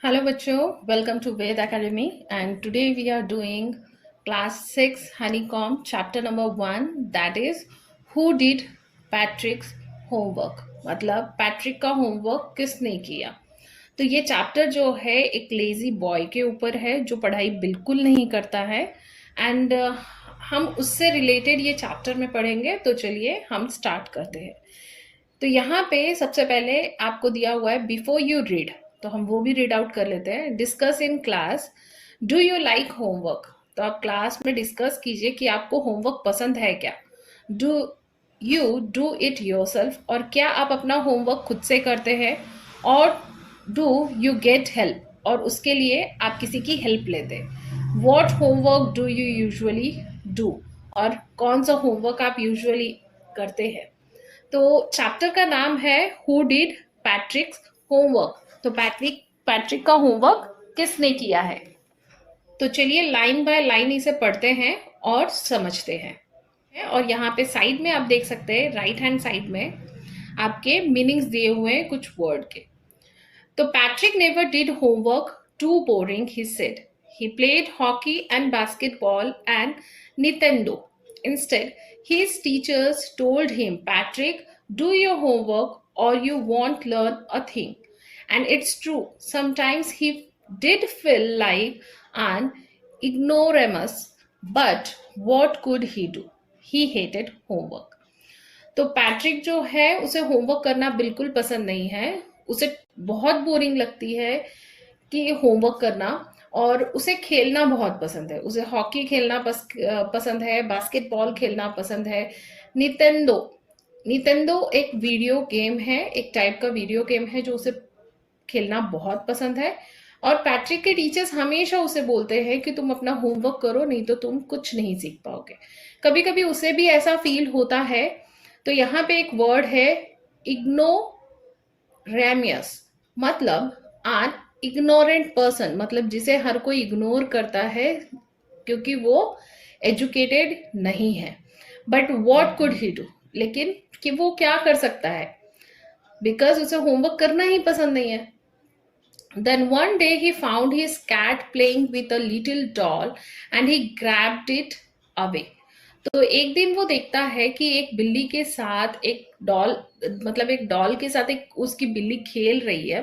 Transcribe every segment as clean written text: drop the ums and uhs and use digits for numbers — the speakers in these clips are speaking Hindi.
Hello बच्चों, welcome to Ved Academy and today we are doing class 6 honeycomb chapter number 1 that is who did Patrick's homework मतलब पैट्रिक का होमवर्क किसने किया। तो ये चैप्टर जो है एक लेजी बॉय के ऊपर है जो पढ़ाई बिल्कुल नहीं करता है एंड हम उससे रिलेटेड ये चैप्टर में पढ़ेंगे। तो चलिए हम स्टार्ट करते हैं। तो यहाँ पे सबसे पहले आपको दिया हुआ है बिफोर यू रीड, तो हम वो भी रीड आउट कर लेते हैं। Discuss in class, do you like homework. तो आप क्लास में डिस्कस कीजिए कि आपको होमवर्क पसंद है क्या। Do you do it yourself, और क्या आप अपना होमवर्क खुद से करते हैं। और डू यू गेट हेल्प, और उसके लिए आप किसी की हेल्प लेते हैं। What homework do you usually do, और कौन सा होमवर्क आप यूजुअली करते हैं। तो चैप्टर का नाम है हु डिड पैट्रिक्स होमवर्क। तो पैट्रिक का होमवर्क किसने किया है। तो चलिए लाइन बाय लाइन इसे पढ़ते हैं और समझते हैं। और यहाँ पे साइड में आप देख सकते हैं, राइट हैंड साइड में आपके मीनिंग्स दिए हुए हैं कुछ वर्ड के। तो Patrick never did homework, too boring he said. He played hockey and basketball and Nintendo. Instead, his teachers told him, Patrick, do your homework or you won't learn a thing. And it's true, sometimes he did feel like an ignoramus, but what could he do? He hated homework. तो पैट्रिक जो है उसे होमवर्क करना बिल्कुल पसंद नहीं है। उसे बहुत बोरिंग लगती है कि होमवर्क करना, और उसे खेलना बहुत पसंद है। उसे हॉकी खेलना पसंद है, बास्केटबॉल खेलना पसंद है। नितेंदो नितेंदो एक वीडियो गेम है, एक टाइप का वीडियो गेम है जो उसे खेलना बहुत पसंद है। और पैट्रिक के टीचर्स हमेशा उसे बोलते हैं कि तुम अपना होमवर्क करो, नहीं तो तुम कुछ नहीं सीख पाओगे। कभी कभी उसे भी ऐसा फील होता है। तो यहाँ पे एक वर्ड है इग्नोरेमियस, मतलब आन इग्नोरेंट पर्सन, मतलब जिसे हर कोई इग्नोर करता है क्योंकि वो एजुकेटेड नहीं है। But what could he do, लेकिन कि वो क्या कर सकता है, बिकॉज उसे होमवर्क करना ही पसंद नहीं है। Then one day he found his cat playing with a little doll and he grabbed it away. तो एक दिन वो देखता है कि एक बिल्ली के साथ एक डॉल, मतलब एक डॉल के साथ एक उसकी बिल्ली खेल रही है।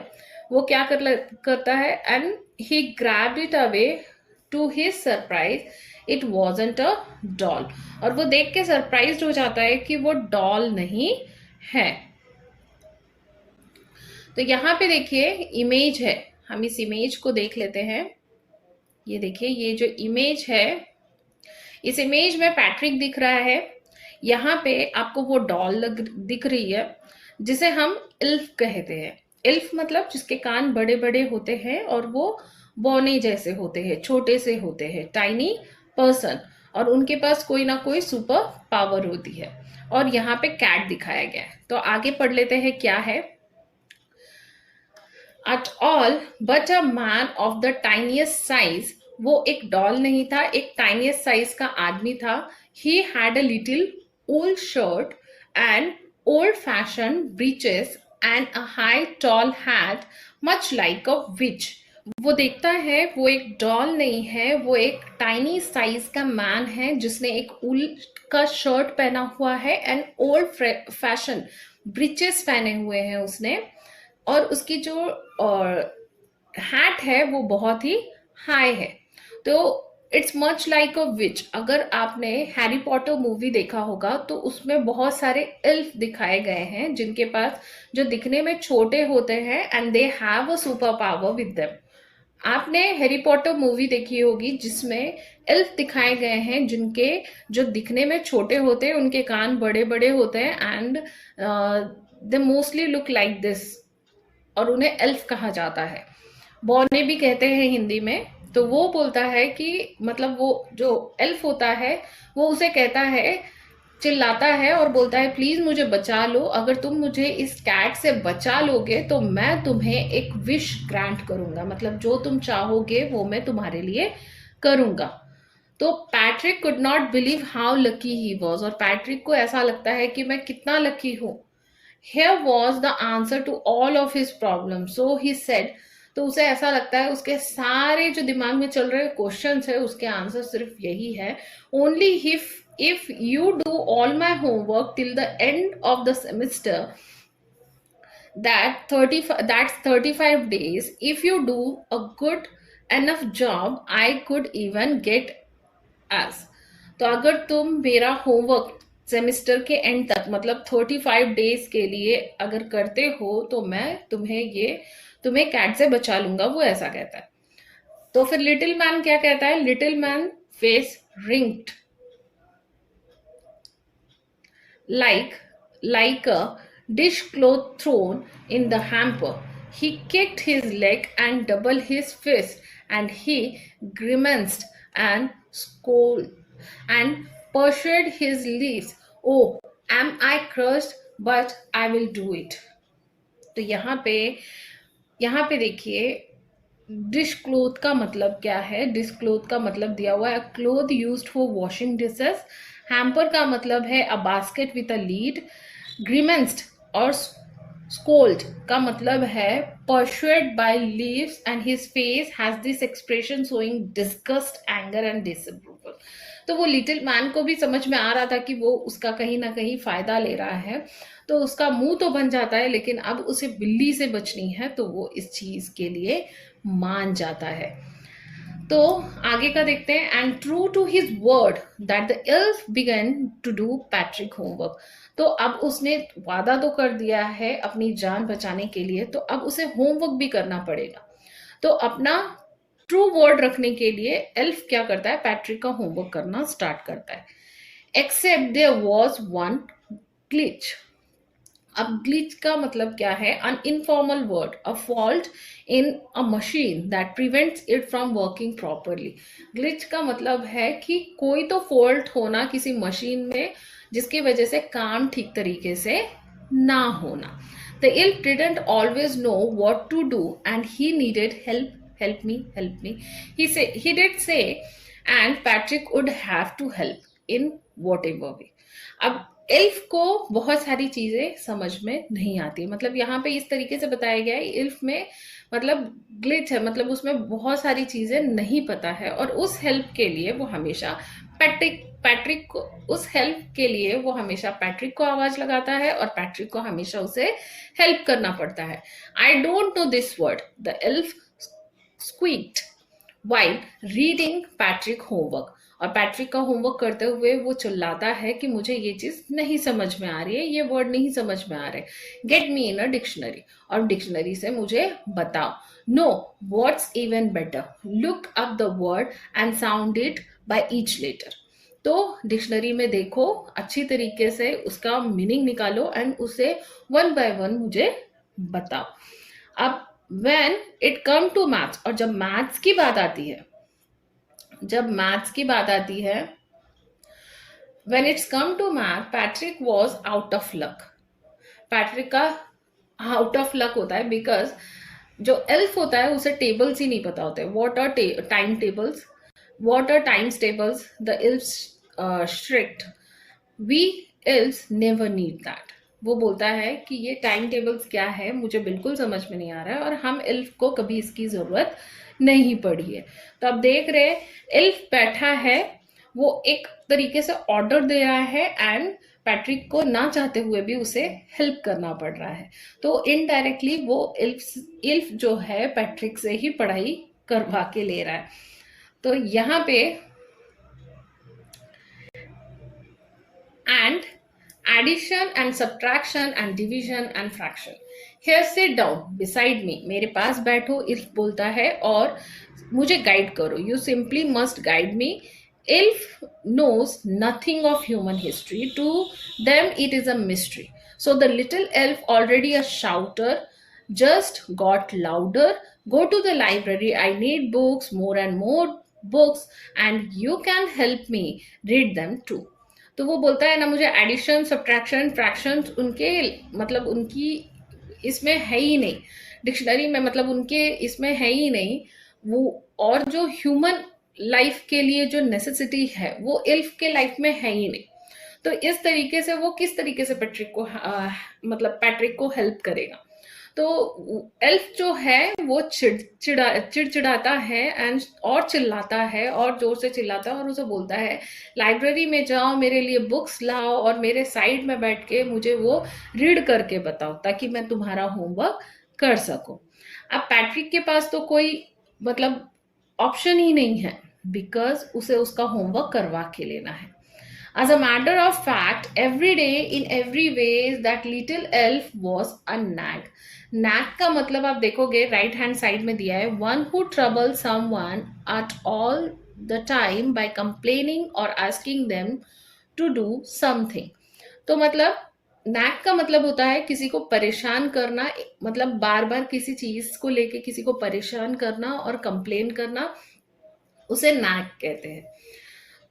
वो क्या करता है, and he grabbed it away. To his surprise it wasn't a doll, और वो देख के सरप्राइज हो जाता है कि वो डॉल नहीं है। तो यहाँ पे देखिए इमेज है, हम इस इमेज को देख लेते हैं। ये देखिए, ये जो इमेज है, इस इमेज में पैट्रिक दिख रहा है। यहाँ पे आपको वो डॉल दिख रही है जिसे हम इल्फ कहते हैं। इल्फ मतलब जिसके कान बड़े बड़े होते हैं और वो बौने जैसे होते हैं, छोटे से होते हैं, टाइनी पर्सन, और उनके पास कोई ना कोई सुपर पावर होती है। और यहाँ पे कैट दिखाया गया है। तो आगे पढ़ लेते हैं क्या है। At all but a man of the tiniest size, वो एक डॉल नहीं था, एक टाइनियस्ट साइज का आदमी था। He had a little old shirt and old fashioned breeches and a high tall hat much like a witch. वो देखता है वो एक डॉल नहीं है, वो एक टाइनी साइज का मैन है जिसने एक ऊल का शर्ट पहना हुआ है एंड ओल्ड फैशन ब्रीचेस पहने हुए हैं उसने। और उसकी जो हैट है वो बहुत ही हाई है। तो इट्स मच लाइक अ विच। अगर आपने हैरी पॉटर मूवी देखा होगा तो उसमें बहुत सारे एल्फ दिखाए गए हैं जिनके पास, जो दिखने में छोटे होते हैं and they have a super power with them. आपने हैरी पॉटर मूवी देखी होगी जिसमें एल्फ दिखाए गए हैं जिनके, जो दिखने में छोटे होते हैं, उनके कान बड़े बड़े होते हैं and they mostly look like this, और उन्हें एल्फ कहा जाता है। बौने भी कहते हैं हिंदी में। तो वो बोलता है कि मतलब वो जो एल्फ होता है वो उसे कहता है, चिल्लाता है और बोलता है प्लीज मुझे बचा लो, अगर तुम मुझे इस कैट से बचा लोगे तो मैं तुम्हें एक विश ग्रांट करूंगा, मतलब जो तुम चाहोगे वो मैं तुम्हारे लिए करूंगा। तो Patrick could not believe how lucky he was, और पैट्रिक को ऐसा लगता है कि मैं कितना लकी हूं। Here was the answer to all of his problems. So he said, तो उसे ऐसा लगता है उसके सारे जो दिमाग में चल रहे क्वेश्चंस है उसके आंसर सिर्फ यही है, only if you do all my homework till the end of the semester, that's 35 days. If you do a good enough job, I could even get as. तो अगर तुम मेरा होमवर्क सेमेस्टर के एंड तक मतलब 35 डेज के लिए अगर करते हो तो मैं तुम्हें कैट से बचा लूंगा, वो ऐसा कहता है। तो फिर लिटिल मैन क्या कहता है, little man face ringed like a dishcloth thrown in the hamper. He kicked his leg and doubled his fist, and he grimaced and scolded and pursued his lips. Oh, am I crushed? But I will do it. तो यहाँ पे देखिए, डिश क्लोथ का मतलब क्या है। डिश क्लोथ का मतलब दिया हुआ है cloth used for washing dishes. Hamper का मतलब है a basket with a lid. Grimaced और स्कोल्ड का मतलब है persuade by leaves and his face has this expression showing disgust, anger and disapproval. तो वो लिटिल मैन को भी समझ में आ रहा था कि वो उसका कहीं ना कहीं फायदा ले रहा है, तो उसका मुंह तो बन जाता है, लेकिन अब उसे बिल्ली से बचनी है तो वो इस चीज के लिए मान जाता है। तो आगे का देखते हैं। And true to his word that the elf began to do Patrick homework. तो अब उसने वादा तो कर दिया है अपनी जान बचाने के लिए, तो अब उसे होमवर्क भी करना पड़ेगा। तो अपना ट्रू वर्ड रखने के लिए एल्फ क्या करता है, पैट्रिक का होमवर्क करना स्टार्ट करता है। Except there was one glitch. अब ग्लिच का मतलब क्या है, an informal word, a fault in a machine that prevents it from working properly. Glitch का मतलब है कि कोई तो फॉल्ट होना किसी मशीन में जिसकी वजह से काम ठीक तरीके से ना होना। The elf didn't always know what to do and he needed help me, he did say, and Patrick would have to help in whatever way. अब इल्फ को बहुत सारी चीजें समझ में नहीं आती, मतलब यहाँ पे इस तरीके से बताया गया है इल्फ में मतलब ग्लिच है, मतलब उसमें बहुत सारी चीजें नहीं पता है, और उस हेल्प के लिए वो हमेशा पैट्रिक को उस हेल्प के लिए वो हमेशा पैट्रिक को आवाज लगाता है और पैट्रिक को हमेशा उसे हेल्प करना पड़ता है। I don't know this word, the elf squeaked while reading Patrick homework। और पैट्रिक का होमवर्क करते हुए वो चिल्लाता है कि मुझे ये चीज नहीं समझ में आ रही है, ये वर्ड नहीं समझ में आ रहे, get me in a dictionary, और डिक्शनरी से मुझे बताओ। No, what's even better, look up the word and sound it by each letter. तो डिक्शनरी में देखो, अच्छी तरीके से उसका मीनिंग निकालो एंड उसे वन बाय वन मुझे बताओ। अब when it come to maths, और जब मैथ्स की बात आती है, when it's come to math, Patrick was out of luck। Patrick का आउट ऑफ लक होता है बिकॉज जो एल्फ होता है उसे टेबल्स ही नहीं पता होते। What are time tables, what are times tables, the elf's strict, we elves never need that. वो बोलता है कि ये टाइम टेबल्स क्या है मुझे बिल्कुल समझ में नहीं आ रहा है, और हम एल्फ को कभी इसकी जरूरत नहीं पड़ी है। तो अब देख रहे एल्फ बैठा है, वो एक तरीके से ऑर्डर दे रहा है एंड पैट्रिक को ना चाहते हुए भी उसे हेल्प करना पड़ रहा है। तो इनडायरेक्टली वो इल्फ जो है पैट्रिक से ही पढ़ाई करवा के ले रहा है। तो यहाँ पे and addition and subtraction and division and fraction, here sit down beside me, मेरे पास बैठो, इल्फ बोलता है, और मुझे गाइड करो, you simply must guide me. Elf knows nothing of human history. To them, it is a mystery. So the little elf, already a shouter, just got louder. Go to the library. I need books, more and more books, and you can help me read them too. तो वो बोलता है ना, मुझे एडिशन सब्ट्रैक्शन फ्रैक्शन उनके मतलब उनकी इसमें है ही नहीं, डिक्शनरी में मतलब उनके इसमें है ही नहीं वो, और जो ह्यूमन लाइफ के लिए जो नेसेसिटी है वो एल्फ के लाइफ में है ही नहीं। तो इस तरीके से वो किस तरीके से पैट्रिक को मतलब पैट्रिक को हेल्प करेगा। तो एल्फ जो है वो चिड़चिड़ाता है एंड और चिल्लाता है और जोर से चिल्लाता है और उसे बोलता है लाइब्रेरी में जाओ, मेरे लिए बुक्स लाओ और मेरे साइड में बैठ के मुझे वो रीड करके बताओ ताकि मैं तुम्हारा होमवर्क कर सकूं। अब पैट्रिक के पास तो कोई मतलब ऑप्शन ही नहीं है, बिकॉज उसे उसका होमवर्क करवा के लेना है। As a matter of fact, every day in every way that little elf was a nag. Nag का मतलब आप देखोगे राइट हैंड साइड में दिया है, one who troubles someone at all the time by complaining or asking them to do something. तो मतलब नैक का मतलब होता है किसी को परेशान करना, मतलब बार बार किसी चीज को लेके किसी को परेशान करना और कंप्लेन करना, उसे नैक कहते हैं।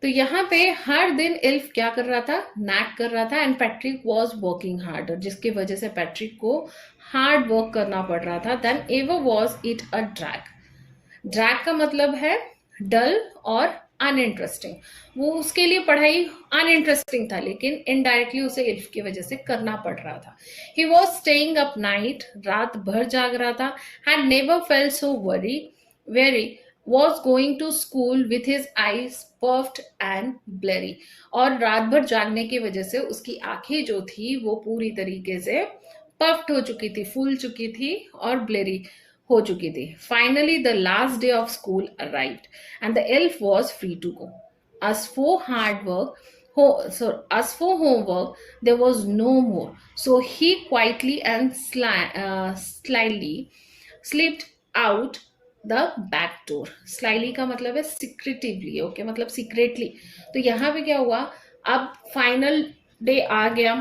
तो यहाँ पे हर दिन एल्फ क्या कर रहा था, नैक कर रहा था and Patrick was working harder, जिसकी वजह से पैट्रिक को हार्ड वर्क करना पड़ रहा था। Then ever was it a drag. Drag का मतलब है डल और अनइंटरेस्टिंग। वो उसके लिए पढ़ाई अनइंटरेस्टिंग था, लेकिन इनडायरेक्टली उसे एल्फ की वजह से करना पड़ रहा था। He was staying up night, रात भर जाग रहा था। Had never felt so very was going to school with his eyes puffed and blurry। और रात भर जागने की वजह से उसकी आंखें जो थी वो पूरी तरीके से पफ्ड हो चुकी थी, फूल चुकी थी और ब्लेरी हो चुकी थी। Finally the last day of school arrived and the elf was free to go। As for hard work, as for homework, there was no more. So he quietly and slyly slipped out the back door. Slightly का मतलब है सिक्रेटिवली, ओके, मतलब सीक्रेटली। तो यहाँ पे क्या हुआ, अब फाइनल डे आ गया,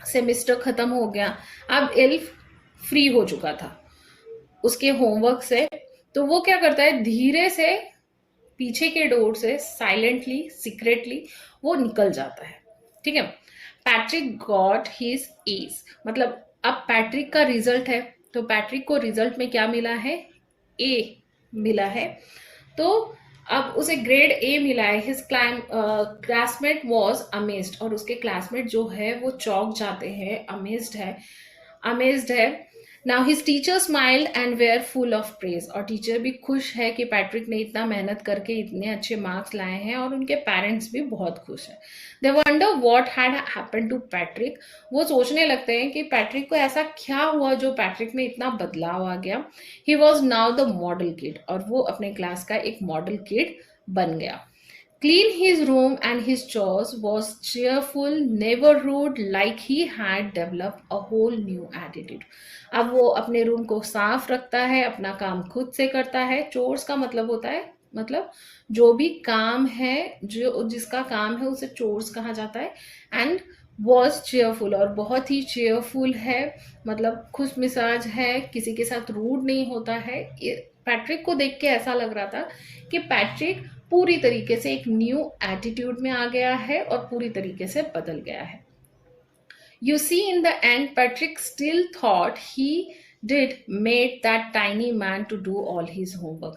सेमिस्टर खत्म हो गया, अब एल्फ फ्री हो चुका था उसके होमवर्क से। तो वो क्या करता है, धीरे से पीछे के डोर से साइलेंटली सीक्रेटली वो निकल जाता है। ठीक है। पैट्रिक गॉट हिज एज, मतलब अब पैट्रिक का रिजल्ट है, तो पैट्रिक को रिजल्ट में क्या मिला है, ए मिला है। तो अब उसे ग्रेड ए मिला है। हिज क्लासमेट वॉज अमेज्ड, और उसके क्लासमेट जो है वो चौंक जाते हैं, अमेज्ड है। Now his teacher smiled and were full of praise, और टीचर भी खुश है कि पैट्रिक ने इतना मेहनत करके इतने अच्छे मार्क्स लाए हैं, और उनके पेरेंट्स भी बहुत खुश हैं। They wonder what had happened to Patrick. वो सोचने लगते हैं कि पैट्रिक को ऐसा क्या हुआ जो पैट्रिक में इतना बदलाव आ गया। He was now the model kid, और वो अपने क्लास का एक मॉडल किड बन गया। Clean his room and his chores, was cheerful, never rude, like he had developed a whole new attitude। अब वो अपने रूम को साफ रखता है, अपना काम खुद से करता है। चोर्स का मतलब होता है, मतलब जो भी काम है, जो जिसका काम है उसे चोर्स कहा जाता है। एंड वॉज चेयरफुल, और बहुत ही चेयरफुल है, मतलब खुश मिजाज है, किसी के साथ रूड नहीं होता है। पैट्रिक को देख के ऐसा लग रहा था कि पैट्रिक पूरी तरीके से एक न्यू एटीट्यूड में आ गया है और पूरी तरीके से बदल गया है। You see, in the end, Patrick still thought he did made that tiny man to do all his homework।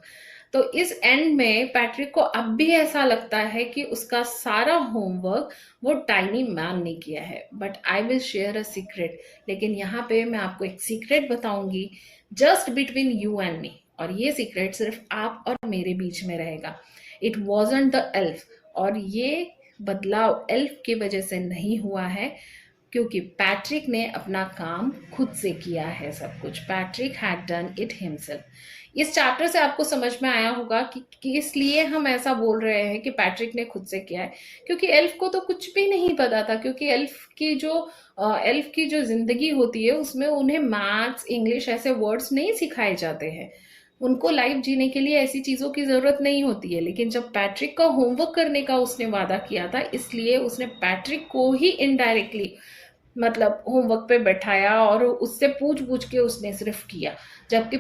तो इस एंड में पैट्रिक को अब भी ऐसा लगता है कि उसका सारा होमवर्क वो टाइनी मैन ने किया है। But I will share a secret, लेकिन यहाँ पे मैं आपको एक सीक्रेट बताऊंगी, just between you and me, और ये सीक्रेट सिर्फ आप और मेरे बीच में रहेगा। इट वॉजंट द एल्फ, और ये बदलाव एल्फ की वजह से नहीं हुआ है, क्योंकि पैट्रिक ने अपना काम खुद से किया है। सब कुछ Patrick had done it himself. इस चैप्टर से आपको समझ में आया होगा कि इसलिए हम ऐसा बोल रहे हैं कि पैट्रिक ने खुद से किया है, क्योंकि एल्फ को तो कुछ भी नहीं पता था। क्योंकि एल्फ की जो जिंदगी होती है उसमें उन्हें मैथ्स, इंग्लिश ऐसे वर्ड्स नहीं सिखाए जाते हैं। उनको लाइफ जीने के लिए ऐसी चीज़ों की ज़रूरत नहीं होती है। लेकिन जब पैट्रिक का होमवर्क करने का उसने वादा किया था, इसलिए उसने पैट्रिक को ही इनडायरेक्टली मतलब होमवर्क पे बैठाया और उससे पूछ पूछ के उसने सिर्फ किया, जबकि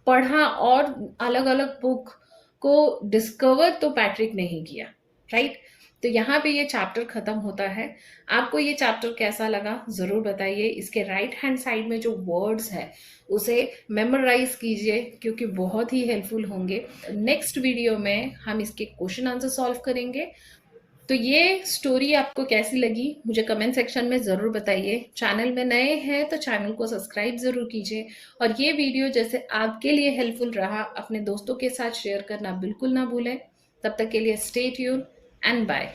पढ़ा और अलग अलग बुक को डिस्कवर तो पैट्रिक ने ही किया। राइट। तो यहाँ पे ये चैप्टर खत्म होता है। आपको ये चैप्टर कैसा लगा ज़रूर बताइए। इसके राइट हैंड साइड में जो वर्ड्स है उसे मेमोराइज कीजिए, क्योंकि बहुत ही हेल्पफुल होंगे। नेक्स्ट वीडियो में हम इसके क्वेश्चन आंसर सॉल्व करेंगे। तो ये स्टोरी आपको कैसी लगी मुझे कमेंट सेक्शन में ज़रूर बताइए। चैनल में नए हैं तो चैनल को सब्सक्राइब ज़रूर कीजिए, और ये वीडियो जैसे आपके लिए हेल्पफुल रहा अपने दोस्तों के साथ शेयर करना बिल्कुल ना भूलें। तब तक के लिए स्टे ट्यून एंड बाय।